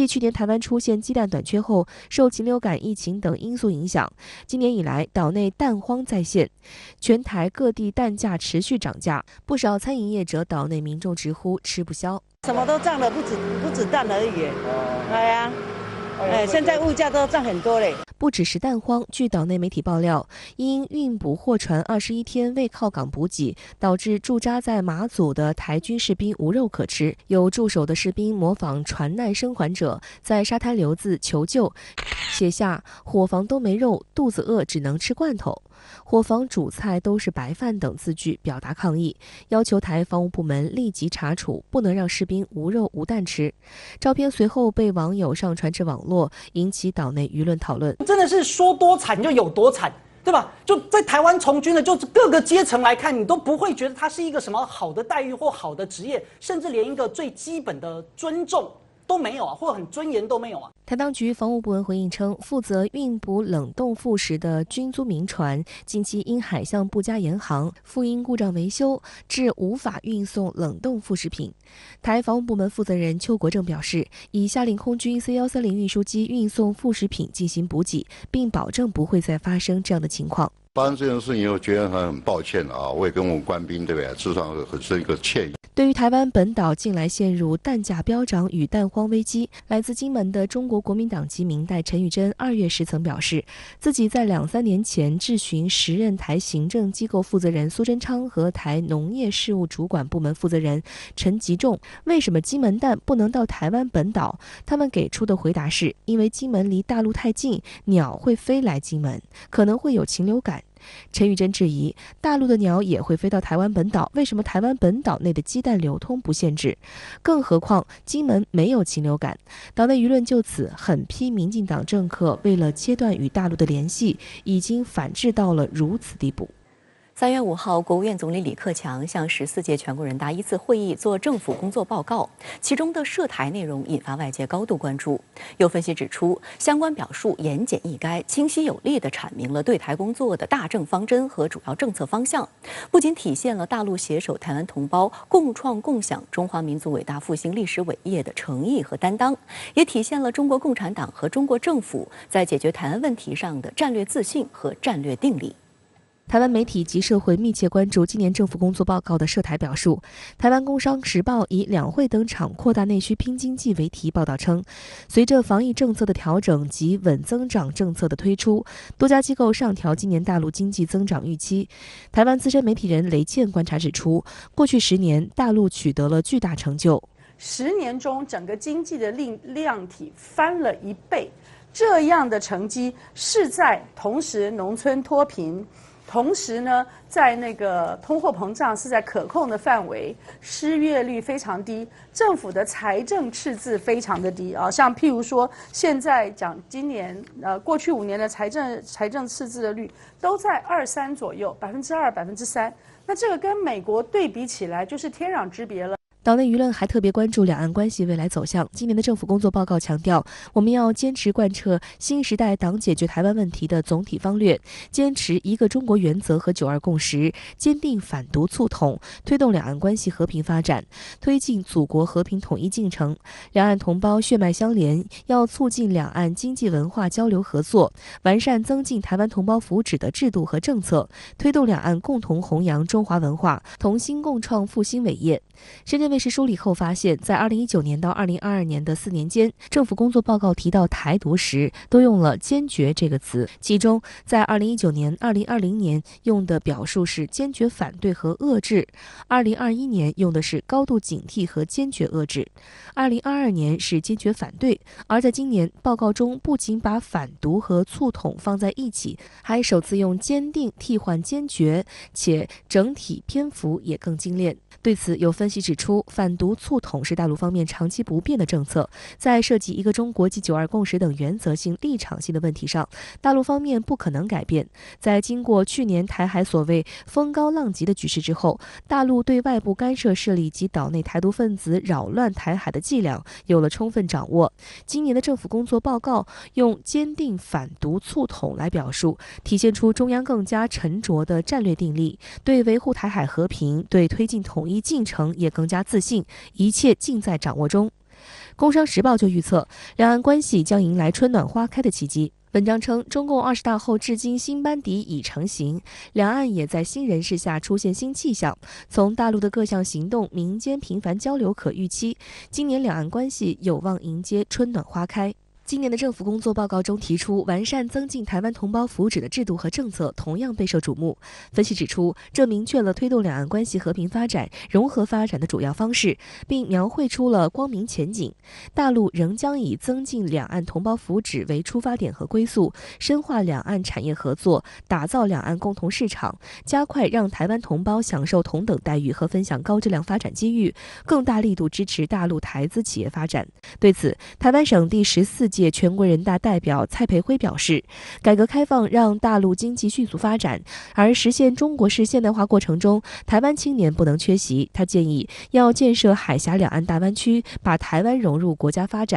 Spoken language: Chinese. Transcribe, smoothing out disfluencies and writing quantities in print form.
继去年台湾出现鸡蛋短缺后，受禽流感疫情等因素影响，今年以来岛内蛋荒再现，全台各地蛋价持续涨价，不少餐饮业者、岛内民众直呼吃不消。什么都涨了，不止蛋而已。哎呀，现在物价都涨很多嘞。不只是蛋荒，据岛内媒体爆料，因运补货船21天未靠港补给，导致驻扎在马祖的台军士兵无肉可吃。有驻守的士兵模仿船难生还者，在沙滩留字求救，写下“伙房都没肉，肚子饿只能吃罐头”。伙房主菜都是白饭等字句表达抗议，要求台防务部门立即查处，不能让士兵无肉无蛋吃。照片随后被网友上传至网络，引起岛内舆论讨论。真的是说多惨就有多惨，对吧？就在台湾从军的，就各个阶层来看，你都不会觉得它是一个什么好的待遇或好的职业，甚至连一个最基本的尊重都没有啊，或者很尊严都没有啊。台当局防务部门回应称，负责运补冷冻副食的军租民船近期因海象不佳严航，复因故障维修，致无法运送冷冻副食品。台防务部门负责人邱国正表示，已下令空军 C130运输机运送副食品进行补给，并保证不会再发生这样的情况。发生这件事情，我觉得很抱歉啊，我也跟我们官兵对不对，致上很深一个歉意。对于台湾本岛近来陷入蛋价飙涨与蛋荒危机，来自金门的中国国民党籍民代陈玉珍2月时曾表示，自己在2-3年前质询时任台行政机构负责人苏贞昌和台农业事务主管部门负责人陈吉仲，为什么金门蛋不能到台湾本岛？他们给出的回答是，因为金门离大陆太近，鸟会飞来金门，可能会有禽流感。陈玉珍质疑，大陆的鸟也会飞到台湾本岛，为什么台湾本岛内的鸡蛋流通不限制？更何况金门没有禽流感。岛内舆论就此狠批民进党政客为了切断与大陆的联系，已经反制到了如此地步。3月5号，国务院总理李克强向14届全国人大一次会议做政府工作报告，其中的涉台内容引发外界高度关注。有分析指出，相关表述言简意赅，清晰有力地阐明了对台工作的大政方针和主要政策方向，不仅体现了大陆携手台湾同胞共创共享中华民族伟大复兴历史伟业的诚意和担当，也体现了中国共产党和中国政府在解决台湾问题上的战略自信和战略定力。台湾媒体及社会密切关注今年政府工作报告的涉台表述。台湾工商时报以两会登场扩大内需拼经济为题报道称，随着防疫政策的调整及稳增长政策的推出，多家机构上调今年大陆经济增长预期。台湾资深媒体人雷倩观察指出，过去10年大陆取得了巨大成就，10年中整个经济的量体翻了1倍，这样的成绩是在同时农村脱贫。同时呢，在那个通货膨胀是在可控的范围，失业率非常低，政府的财政赤字非常的低啊。像譬如说，现在讲今年过去5年的财政赤字的率都在2-3左右，2%、3%。那这个跟美国对比起来，就是天壤之别了。岛内舆论还特别关注两岸关系未来走向。今年的政府工作报告强调，我们要坚持贯彻新时代党解决台湾问题的总体方略，坚持一个中国原则和9·2共识，坚定反独促统，推动两岸关系和平发展，推进祖国和平统一进程。两岸同胞血脉相连，要促进两岸经济文化交流合作，完善增进台湾同胞福祉的制度和政策，推动两岸共同弘扬中华文化，同心共创复兴伟业。深圳卫视梳理后发现，在2019年到2022年的4年间，政府工作报告提到台独时都用了坚决这个词，其中在2019年、2020年用的表述是坚决反对和遏制，2021年用的是高度警惕和坚决遏制，2022年是坚决反对。而在今年报告中，不仅把反独和促统放在一起，还首次用坚定替换坚决，且整体篇幅也更精炼。对此，有分析指出，反独促统是大陆方面长期不变的政策，在涉及一个中国及9·2共识等原则性、立场性的问题上，大陆方面不可能改变。在经过去年台海所谓风高浪急的局势之后，大陆对外部干涉势力及岛内台独分子扰乱台海的伎俩有了充分掌握。今年的政府工作报告用坚定反独促统来表述，体现出中央更加沉着的战略定力，对维护台海和平、对推进统一进程也更加自信，一切尽在掌握中。工商时报就预测，两岸关系将迎来春暖花开的契机。文章称，中共20大后至今新班底已成型，两岸也在新人事下出现新气象。从大陆的各项行动、民间频繁交流可预期，今年两岸关系有望迎接春暖花开。今年的政府工作报告中提出，完善增进台湾同胞福祉的制度和政策同样备受瞩目。分析指出，这明确了推动两岸关系和平发展、融合发展的主要方式，并描绘出了光明前景。大陆仍将以增进两岸同胞福祉为出发点和归宿，深化两岸产业合作，打造两岸共同市场，加快让台湾同胞享受同等待遇和分享高质量发展机遇，更大力度支持大陆台资企业发展。对此，台湾省第14届全国人大代表蔡培辉表示，改革开放让大陆经济迅速发展，而实现中国式现代化过程中，台湾青年不能缺席。他建议要建设海峡两岸大湾区，把台湾融入国家发展。